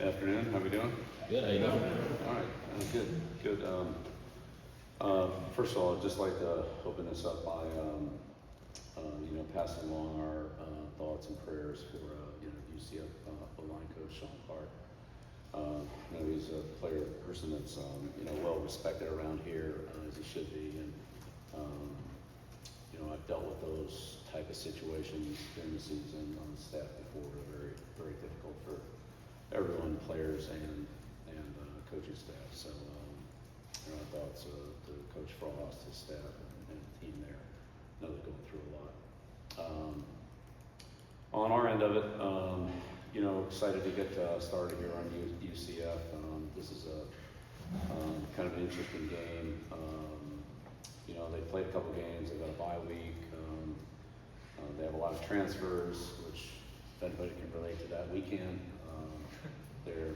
Afternoon, how we doing? Good, how you doing? All right, good. First of all, I'd just like to open this up by, passing along our thoughts and prayers for, UCF O-line coach Sean Clark. He's a person that's, well respected around here, as he should be, and, I've dealt with those type of situations during the season on the staff before. They're very, very difficult for everyone, players and coaching staff. So our thoughts to Coach Frost, his staff, and the team there. I know they're going through a lot. On our end of it, excited to get started here on UCF. This is a kind of an interesting game. They played a couple games. They've got a bye week. They have a lot of transfers, which if anybody can relate to that, we can. Their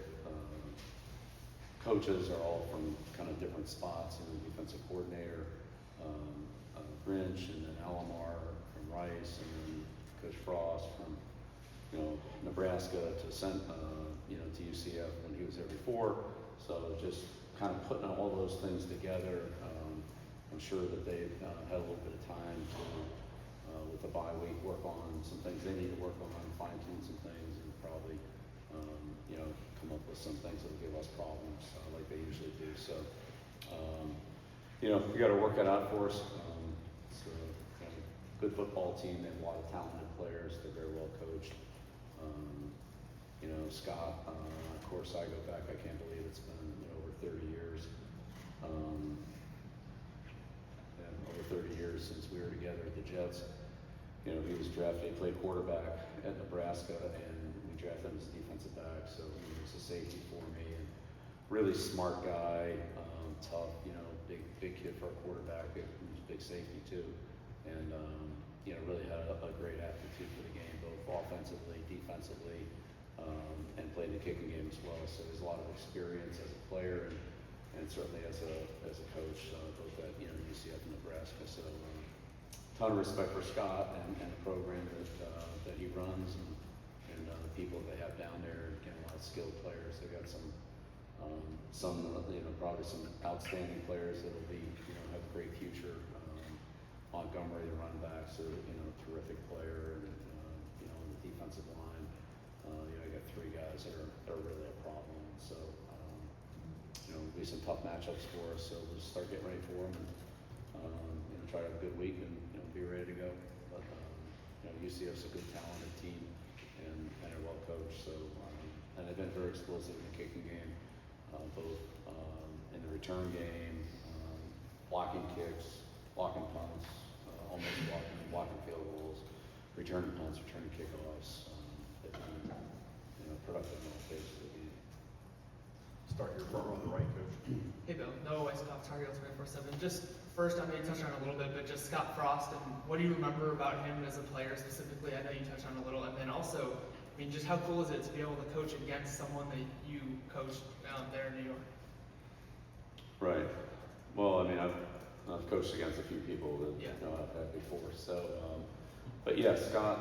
coaches are all from kind of different spots. The defensive coordinator, Grinch, and then Alomar from Rice, and then Coach Frost from Nebraska to UCF when he was there before. So just kind of putting all those things together. I'm sure that they've had a little bit of time to, with the bye week, work on some things they need to work on, fine tune some things, and probably come up with some things that will give us problems like they usually do. So, we got to work that out for us. It's a good football team. They have a lot of talented players. They're very well coached. Scott, of course, I go back, I can't believe it's been over 30 years. Over 30 years since we were together at the Jets. He was drafted, he played quarterback at Nebraska, and we drafted him as a defensive back, so he was a safety for me. And really smart guy, tough, big kid for a quarterback. He was a big safety too, and really had a great aptitude for the game, both offensively, defensively, and played the kicking game as well. So there's a lot of experience as a player and certainly as a coach, both at UCF and Nebraska. So ton of respect for Scott and the program that he runs and the people they have down there. Again, a lot of skilled players. They got some probably some outstanding players that will be have a great future. Montgomery, the running back, so terrific player, and on the defensive line, I got three guys that are really a problem. So it'll be some tough matchups for us. So we'll just start getting ready for them, and try to have a good week and be ready to go. But UCF's a good talented team and are well coached. So and they've been very explosive in the kicking game, both in the return game, blocking kicks, blocking punts, almost blocking field goals, returning punts, returning kickoffs. They've been productive in all phases of the game. Start your front on the right, Coach. Hey Bill, Noah Weisskopf, Tar Heels 24/7. Just first, I know you touched on it a little bit, but just Scott Frost, and what do you remember about him as a player specifically? I know you touched on it a little, and then also, just how cool is it to be able to coach against someone that you coached there in New York? Right. Well, I've coached against a few people that I've had before. So, but yeah, Scott.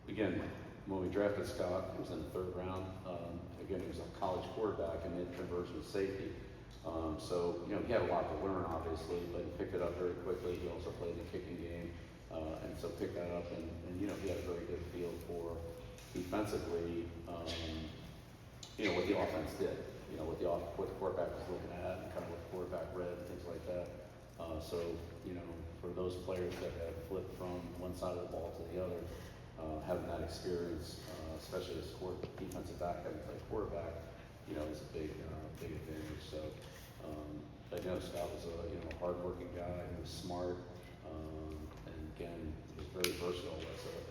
Again, when we drafted Scott, he was in the third round. Again, he was a college quarterback and made conversion to safety. So he had a lot to learn, obviously, but he picked it up very quickly. He also played the kicking game, and so picked that up. And he had a very good feel for defensively, what the offense did. What the quarterback was looking at, and kind of what the quarterback read, and things like that. So for those players that have flipped from one side of the ball to the other, having that experience, especially as defensive back, having played quarterback, is a big advantage. So, Scott was a hardworking guy. He was smart, and again, he was very versatile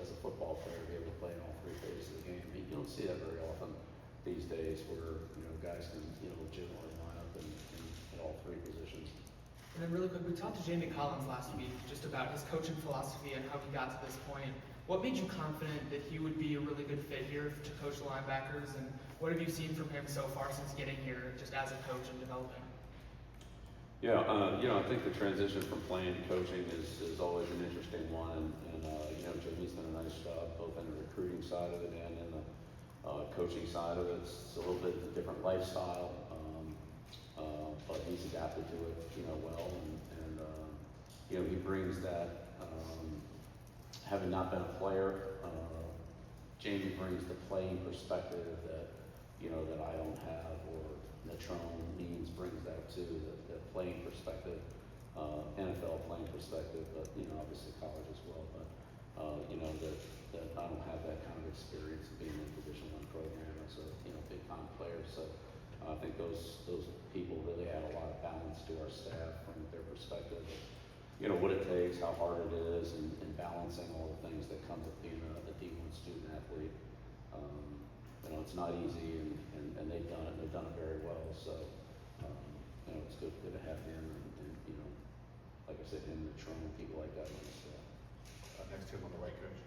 as a football player, to be able to play in all three phases of the game. You don't see that very often these days, where guys can legitimately line up in all three positions. And then really quick, we talked to Jamie Collins last week just about his coaching philosophy and how he got to this point. What made you confident that he would be a really good fit here to coach the linebackers, and what have you seen from him so far since getting here, just as a coach and developing? Yeah, I think the transition from playing to coaching is always an interesting one, and Jamie's done a nice job both on the recruiting side of it and in coaching side of it. It's a little bit different lifestyle, but he's adapted to it, well, and he brings that, having not been a player, Jamie brings the playing perspective that, that I don't have, or Natrone Means brings that too, the playing perspective, NFL playing perspective, but, obviously college as well, but, that I don't have that kind of experience of being in a Division I program as a, big time player, so I think those people really add a lot of balance to our staff from their perspective of, what it takes, how hard it is, and balancing all the things that come with being a D1 student athlete. It's not easy, and they've done it. They've done it very well. So, it's good to have him, and like I said, him, Natrone, people like that on the staff. Next to him on the right, Coach.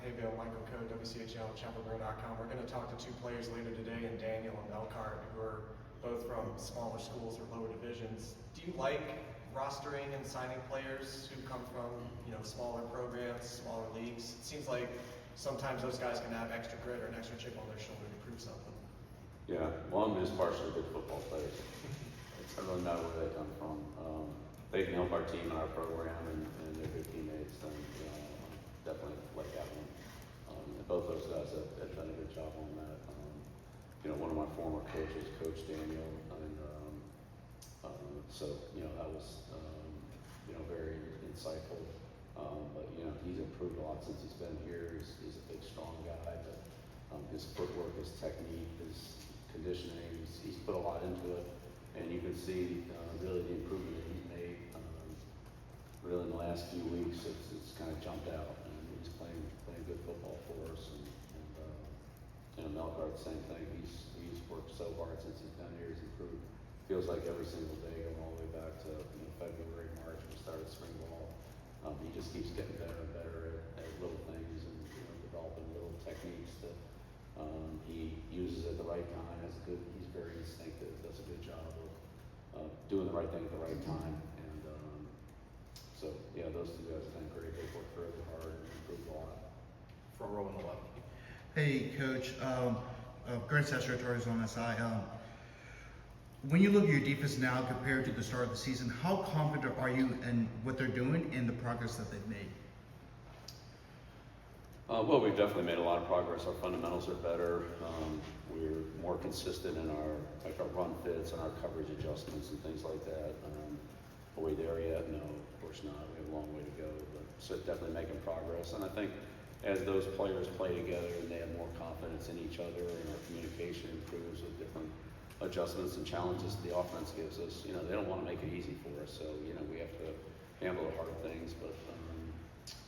Hey Bill, Michael Code, WCHL, ChapelGrow.com. We're going to talk to two players later today, and Daniel and Melcart, who are both from smaller schools or lower divisions. Do you like rostering and signing players who come from, smaller programs, smaller leagues? It seems like sometimes those guys can have extra grit or an extra chip on their shoulder to prove something. Yeah, well, I'm just partially good football players. It doesn't really matter where they come from. They can help our team and our program, and they're good teammates. And definitely like having them. And both those guys have done a good job on that. One of my former coaches, Coach Daniel, and so that was very insightful. But he's improved a lot since he's been here. He's a big, strong guy, but his footwork, his technique, his conditioning, he's put a lot into it, and you can see really the improvement that he's made. Really, in the last few weeks, it's kind of jumped out, and he's playing good football for us. And Melcart, same thing. He's worked so hard since he's been here. He's improved. Feels like every single day, going all the way back to February, March, when we started spring ball. He just keeps getting better and better at little things, and developing little techniques that he uses at the right time. He's very instinctive. Does a good job of doing the right thing at the right time. And so those two guys have done great. They've worked really hard and improved a lot. Front row on the left. Hey, Coach. Grant Sestro, Torres on SI. When you look at your defense now compared to the start of the season, how confident are you in what they're doing and the progress that they've made? Well, we've definitely made a lot of progress. Our fundamentals are better. We're more consistent in our run fits and our coverage adjustments and things like that. Are we there yet? No, of course not. We have a long way to go, but so definitely making progress. And I think as those players play together and they have more confidence in each other, and our communication improves with different adjustments and challenges the offense gives us, they don't want to make it easy for us. So, we have to handle the hard things, but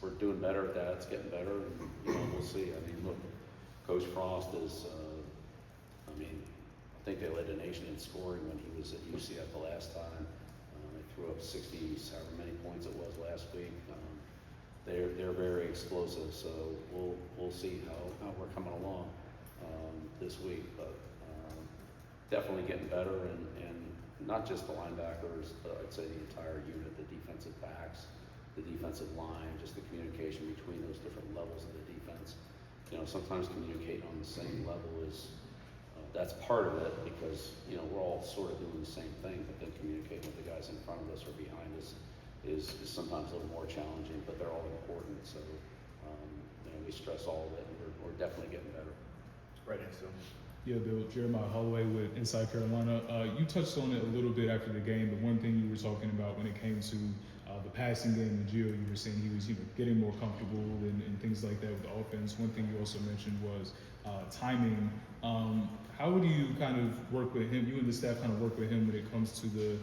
we're doing better at that. It's getting better, and we'll see. I mean, look, Coach Frost is, I think they led the nation in scoring when he was at UCF the last time. They threw up 60, however many points it was last week. They're very explosive, so we'll see how we're coming along this week, but definitely getting better, and not just the linebackers, but I'd say the entire unit, the defensive backs, the defensive line, just the communication between those different levels of the defense. Sometimes communicating on the same level is, that's part of it, because, we're all sort of doing the same thing, but then communicating with the guys in front of us or behind us is sometimes a little more challenging, but they're all important. So, we stress all of it, and we're definitely getting better. Right next to him. Yeah, Bill, Jeremiah Holloway with Inside Carolina. You touched on it a little bit after the game, but one thing you were talking about when it came to the passing game in Gio, you were saying he was getting more comfortable and things like that with the offense. One thing you also mentioned was timing. How do you kind of work with him? You and the staff kind of work with him when it comes to the,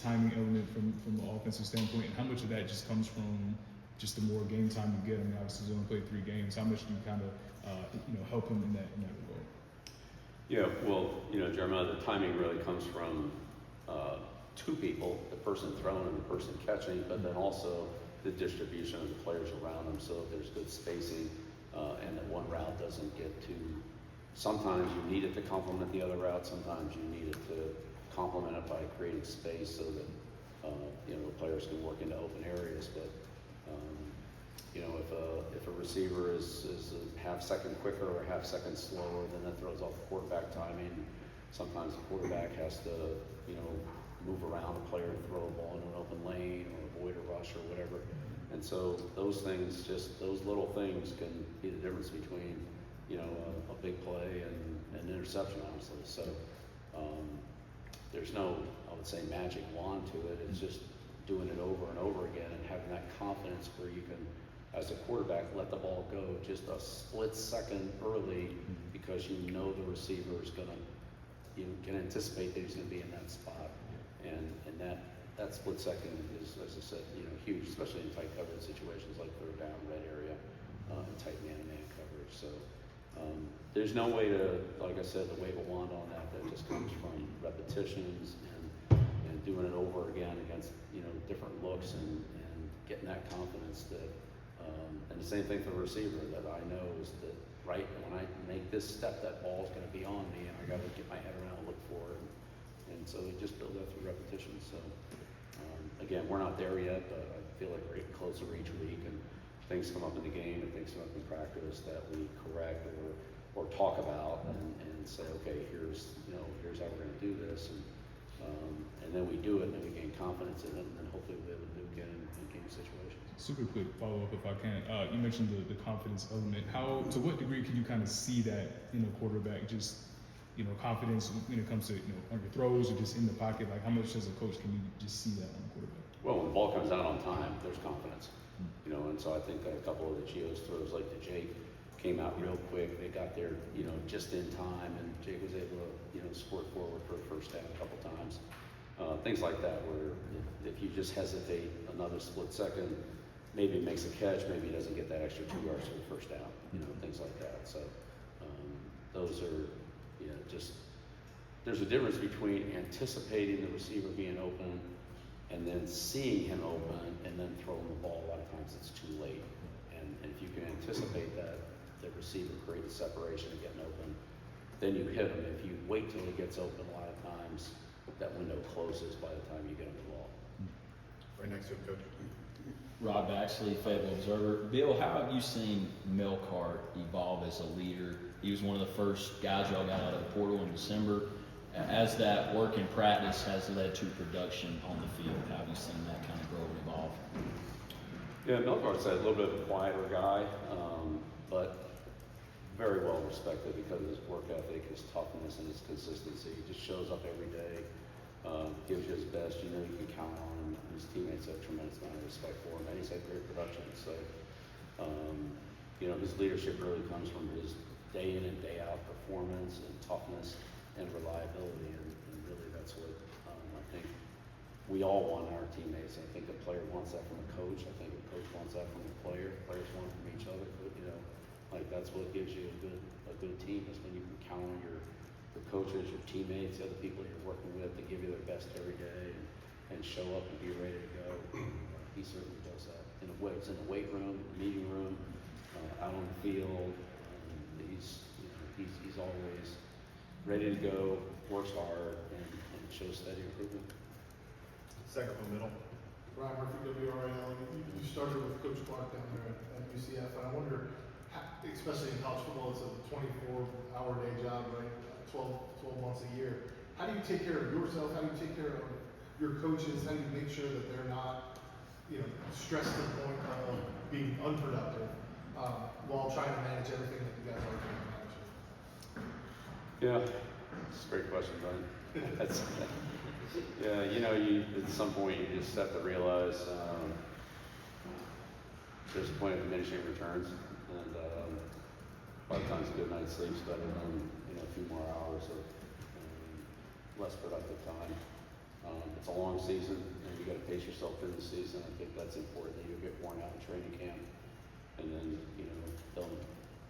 timing element from the offensive standpoint, and how much of that just comes from just the more game time you get? I mean, obviously he's only played 3 games. How much do you kind of help him in that regard? Yeah, well, Jeremiah, the timing really comes from 2 people, the person throwing and the person catching, but then also the distribution of the players around them, so there's good spacing, and that one route doesn't get too. Sometimes you need it to complement the other route. Sometimes you need it to complement it by creating space so that the players can work into open areas. But if a receiver is a half second quicker or a half second slower, then that throws off the quarterback timing. Sometimes the quarterback has to, you know, move around a player to throw a ball into an open lane or avoid a rush or whatever. And so those things, just those little things can be the difference between, you know, a big play and an interception, honestly. So there's no, I would say, magic wand to it. It's just doing it over and over again and having that confidence where you can, as a quarterback, let the ball go just a split second early because you know the receiver is gonna, you can anticipate that he's gonna be in that spot. And that split second is, as I said, you know, huge, especially in tight coverage situations like third down, red area, and tight man-to-man coverage. So there's no way to, like I said, to wave a wand on that. That just comes from repetitions and doing it over again against, you know, different looks and getting that confidence that, and the same thing for the receiver, that I know is that right when I make this step, that ball's going to be on me, and I got to get my head around and look for it. And so we just build that through repetition. So again, we're not there yet, but I feel like we're getting closer each week, and things come up in the game and things come up in practice that we correct or talk about and say, okay, here's how we're going to do this, and then we do it, and then we gain confidence in it, and then hopefully we'll be able to do it again in game situations. Super quick follow up, if I can. You mentioned the confidence element. To what degree can you kind of see that in a quarterback? Just, you know, confidence when it comes to, you know, on your throws or just in the pocket. Like, how much as a coach can you just see that on the quarterback? Well, when the ball comes out on time, there's confidence. You know, and so I think that a couple of the Gio's throws, like the Jake, came out real quick. They got there, you know, just in time, and Jake was able to, you know, squirt forward for a first down a couple times. Things like that, where if you just hesitate another split second, maybe it makes a catch, maybe he doesn't get that extra 2 yards for the first down. You know, things like that. So those are, you know, just there's a difference between anticipating the receiver being open and then seeing him open and then throwing the ball. A lot of times it's too late. And if you can anticipate that, the receiver creates separation and getting open, then you hit him. If you wait till he gets open, a lot of times that window closes by the time you get him the ball. Right next to him, Coach. Rob Baxley, Fayetteville Observer. Bill, how have you seen Melcart evolve as a leader? He was one of the first guys y'all got out of the portal in December. As that work in practice has led to production on the field, how have you seen that kind of grow and evolve? Yeah, Melcart's a little bit of a quieter guy, but very well respected because of his work ethic, his toughness, and his consistency. He just shows up every day, gives you his best. You know you can count on him. His teammates have a tremendous amount of respect for him, and he's had great production. So, you know, his leadership really comes from his day in and day out performance and toughness and reliability, and really that's what I think we all want in our teammates. I think a player wants that from a coach. I think a coach wants that from a player. Players want it from each other. But, you know, like that's what gives you a good team, is when you can count on your coaches, your teammates, the other people you're working with to give you their best every day and show up and be ready to go. He certainly does that. In the weight room, the meeting room, out on the field. He's always ready to go, works hard, and shows steady improvement. Second from middle. Ryan Murphy, WRAL. You started with Coach Clark down there at UCF, and I wonder, especially in college football, it's a 24-hour day job, right? 12 months a year. How do you take care of yourself? How do you take care of your coaches? How do you make sure that they're not, you know, stressed to the point of being unproductive while trying to manage everything that you guys are trying to manage? Yeah, it's a great question, Brian. Yeah, you know, at some point you just have to realize there's a point of diminishing returns, and a lot of times a good night's sleep's better than, you know, a few more hours of less productive time. It's a long season, and you got to pace yourself through the season. I think that's important, that you get worn out in training camp, and then, you know,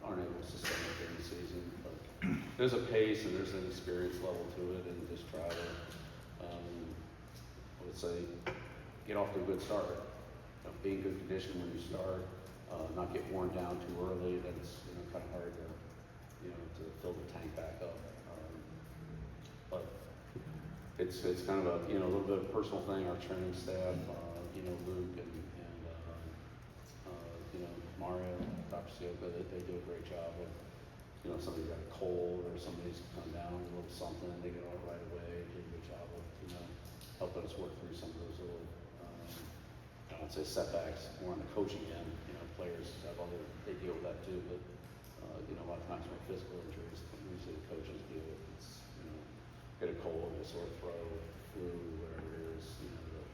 aren't able to sustain it during the season. But there's a pace and there's an experience level to it, and just try to, I would say, get off to a good start. You know, be in good condition when you start, not get worn down too early. That's, you know, kind of hard to, you know, to fill the tank back up. But it's kind of a, you know, a little bit of a personal thing. Our training staff, you know, Luke and you know, Mario, Dr. Sioka, they do a great job of, you know, if somebody's got a cold or somebody's come down with a little something, they get on it right away, do a good job of, you know, helping us work through some of those little, I don't say setbacks, more on the coaching end. You know, players have other, they deal with that too, but, you know, a lot of times more physical injuries, usually the coaches deal with. It's, you know, get a cold, a sore throat, flu, whatever it is, you know,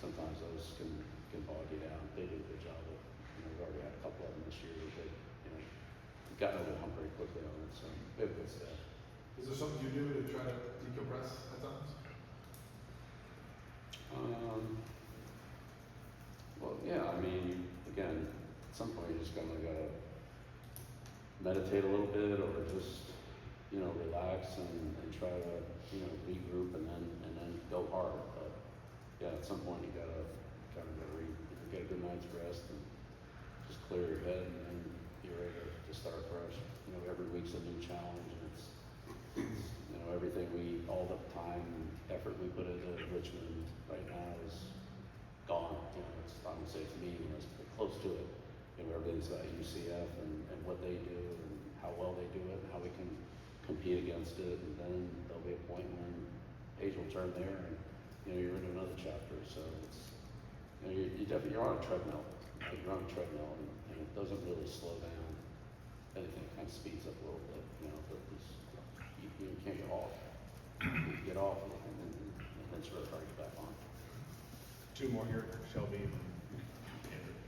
sometimes those can bog you down. They do a good job of, you know, we've already had a couple of them this year that they, you know, gotten over the hump very quickly on it, so we have good staff. Is there something you do to try to decompress at times? Well, yeah, I mean, again, at some point you just kind of gotta meditate a little bit or just, you know, relax and try to, you know, regroup and then go hard. But yeah, at some point you gotta kind of get a good night's rest and just clear your head and then be ready to start fresh. You know, every week's a new challenge and it's you know, everything all the time and effort we put into Richmond right now is gone. You know, it's, I would say it's meaningless, but close to it. You know, everything's about UCF and what they do and how well they do it and how we can compete against it. And then there'll be a point when page will turn there and, you know, you're into another chapter. So it's, you know, you're on a treadmill. You're on a treadmill and it doesn't really slow down. Anything kind of speeds up a little bit, you know, but you can't get off. You get off and then it's really hard to get back on. Two more here, Shelby and Andrew.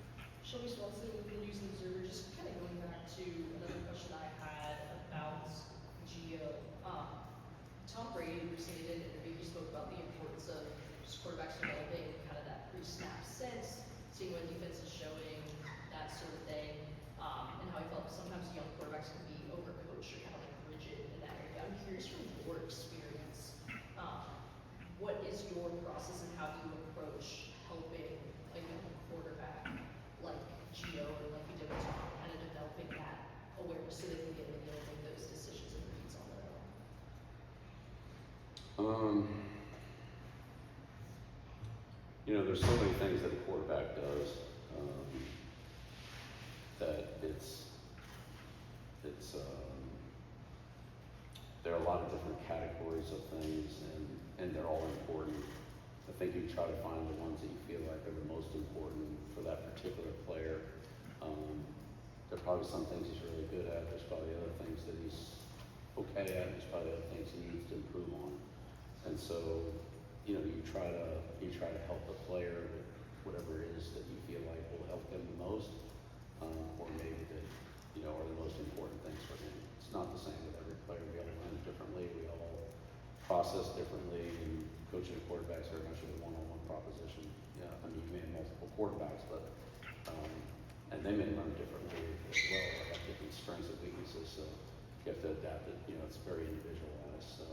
Shelby Swanson with the News and Observer. Just kind of going back to another question I had about Gio. Tom Brady recently did an interview. He spoke about the importance of just quarterbacks developing kind of that pre-snap sense, seeing what defense is showing, that sort of thing, and how he felt sometimes young quarterbacks can be overcoached or kind of like rigid in that area. I'm curious from your experience, what is your process and how do you approach helping a young quarterback like Gio or like you did with Tom, kind of developing that awareness so they can get in and make those decisions and reads on their own? You know, there's so many things that a quarterback does that there are a lot of different categories of things and they're all important. I think you try to find the ones that you feel like are the most important for that particular player. There are probably some things he's really good at. There's probably other things that he's okay at. There's probably other things he needs to improve on. And so, you know, you try to help the player with whatever it is that you feel like will help them the most, or maybe that, you know, are the most important things for him. It's not the same with every player. We all learn differently. We all process differently. And coaching quarterbacks are much of a one-on-one proposition. Yeah, I mean, you may have multiple quarterbacks, but and they may learn differently as well. They have different strengths and weaknesses, so you have to adapt it. You know, it's very individualized. So,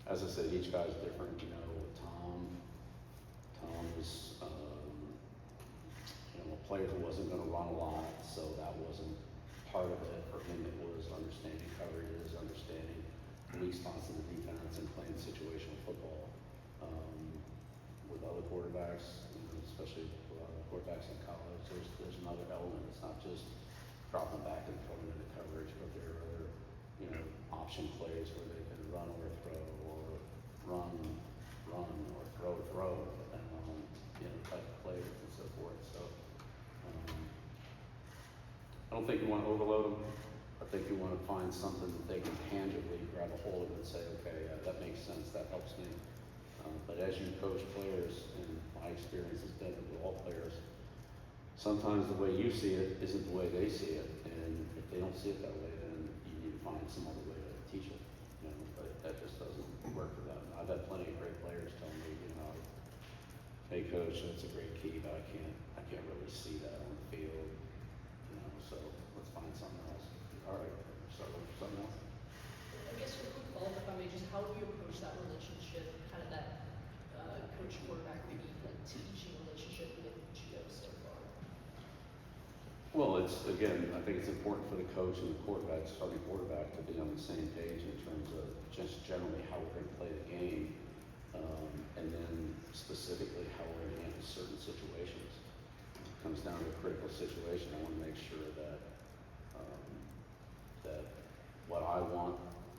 as I said, each guy's different. You know, with Tom was, you know, a player who wasn't going to run a lot, so that wasn't part of it. For him, it was understanding coverages, understanding weak spots in the defense, and playing situational football. With other quarterbacks, you know, especially with other quarterbacks in college, there's another element. It's not just dropping back and throwing into coverage, but there are other, you know, option plays where they can run or throw, or run or throw, depending on, you know, type of plays and so forth. So I don't think you want to overload them. I think you want to find something that they can tangibly grab a hold of and say, okay, that makes sense, that helps me. But as you coach players, and my experience has been with all players, sometimes the way you see it isn't the way they see it, and if they don't see it that way, then you need to find some other way to teach it. You know, but that just doesn't work for them. I've had plenty of great players tell me, you know, hey coach, that's a great key, but I can't really see that on the field. You know, so let's find something else. All right, start looking for something else. I guess for a quick follow-up, if I may, just how do you approach that relationship, kind of that coach-quarterback, maybe like teaching relationship with Gio so far? Well, it's, again, I think it's important for the coach and the quarterback, starting quarterback, to be on the same page in terms of just generally how we're going to play the game, and then specifically how we're going to handle certain situations. It comes down into a critical situation, I want to make sure that that what I want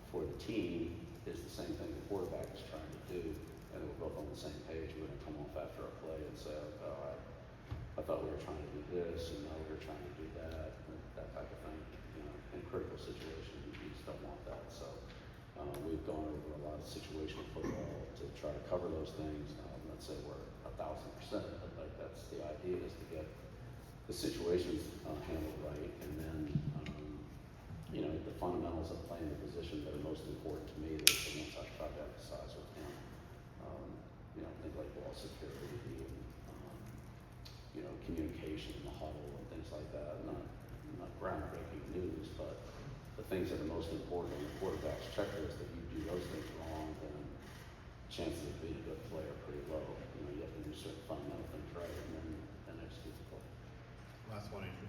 for the team is the same thing the quarterback is trying to do, and we're both on the same page. We're going to come off after a play and say, oh, I thought we were trying to do this, and now we were trying to do that, and that type of thing. You know, in critical situations, you just don't want that. So we've gone over a lot of situational football to try to cover those things. Let's say we're 1,000%, but like that's the idea, is to get the situations handled right, and then you know, the fundamentals of playing the position that are most important to me, that's the ones I try to emphasize with him. You know, things like ball security and you know, communication in the huddle and things like that. Not groundbreaking news, but the things that are most important in the quarterback's checklist. If you do those things wrong, then chances of being a good player are pretty low. You know, you have to do certain fundamental things right, and then execute the play. Last one, Andrew.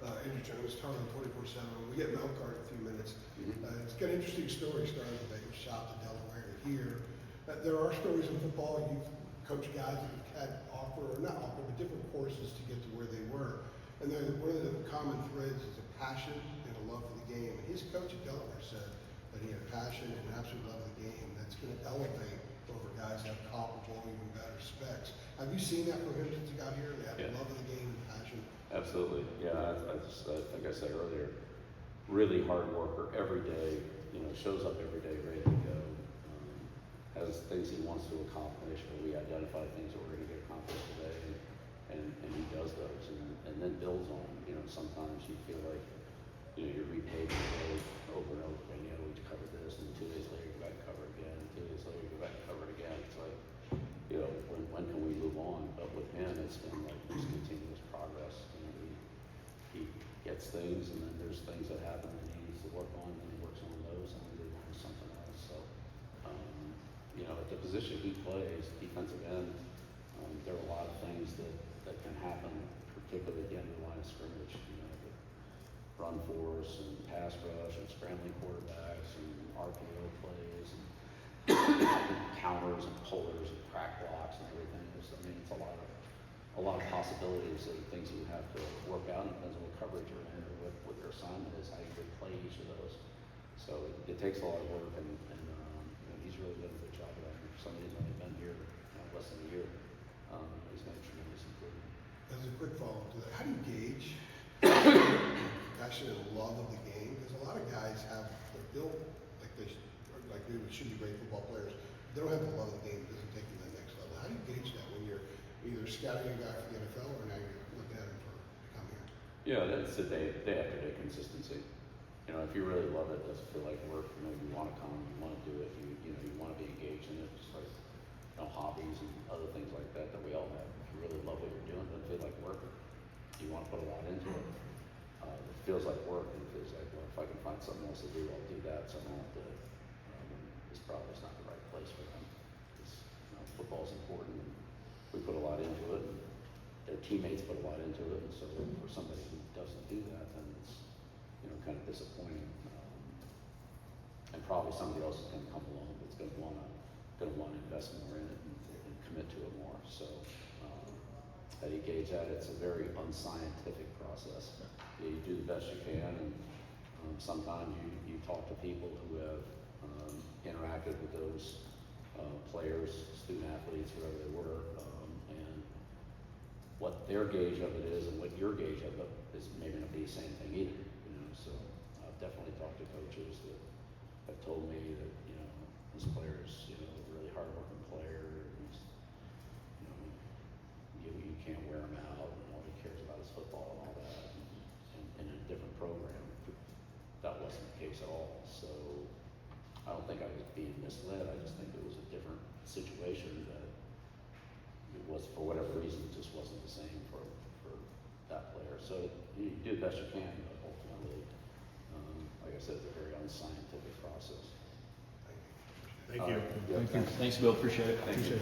Andrew Jones, Target 24/7. We get Melcart in a few minutes. It's got an interesting story starting with Baker shop to Delaware to here. There are stories in football. You've coached guys that have had offer, or not offer, but different courses to get to where they were. And then one of the common threads is a passion and a love for the game. And his coach at Delaware said that he had a passion and an absolute love of the game that's going to elevate over guys that have comparable, even better specs. Have you seen that for him since he got here? They have a love of the game and passion. Absolutely, yeah. I think I said earlier, really hard worker every day. You know, shows up every day ready to go. Has things he wants to accomplish, but we identify things that we're going to get accomplished today, and he does those, and then builds on them. You know, sometimes you feel like, you know, you're repaving the road over and over again. You know, we covered this, and 2 days later you go back and cover it again. 2 days later you go back and cover it again. It's like, you know, when can we move on? But with him, it's been like this continuous progress. You know, he gets things, and then there's things that happen that he needs to work on, and he works on those, and we move on to something else. So, you know, at the position he plays, defensive end, there are a lot of things that can happen, particularly at the end of the line of scrimmage. You know, the run force and pass rush and scrambling quarterbacks and RPO plays and counters and pullers and crack blocks and everything. I mean, it's a lot of possibilities of things that you have to work out, and it depends on what coverage you're in or what your assignment is, how you could play each of those. So it takes a lot of work, and you know, he's really done a good job of that. For somebody who's only been here less than a year, he's made a tremendous improvement. As a quick follow-up to that, how do you gauge passion and love of the game? Because a lot of guys they're built like they should be great football players. They don't have the love of the game. It doesn't take them to the next level. How do you gauge that when you're either scouting a guy for the NFL or now you're looking at him to come here? Yeah, that's the day after day consistency. You know, if you really love it, it doesn't feel like work. You know, you want to come, you want to do it. You know, you want to be engaged in it. Just like, you know, hobbies and other things like that we all have. If you really love what you're doing, it doesn't feel like work. You want to put a lot into it. It feels like work, and it feels like, well, if I can find something else to do, I'll do that. So I don't have to. This probably is not the right place for them. You know, football's important, and we put a lot into it, and their teammates put a lot into it, and so for somebody who doesn't do that, then it's, you know, kind of disappointing. And probably somebody else is going to come along that's going to want to invest more in it and commit to it more. So how do you gauge that? It's a very unscientific process. You do the best you can, and sometimes you talk to people who have interacted with those players, student athletes, whatever they were, and what their gauge of it is and what your gauge of it is maybe not be the same thing either. You know, so I've definitely talked to coaches that have told me that, you know, this player is, you know, a really hardworking player. He's, you know, you can't wear him out, and all he cares about is football and all that. And in a different program, that wasn't the case at all. So I don't think I was being misled. I just think it was a different situation that it was, for whatever reason, it just wasn't the same for that player. So you do the best you can, but ultimately, like I said, it's a very unscientific process. Thank you. Yeah, Thank you. Thanks, Bill. Appreciate it. Thank you.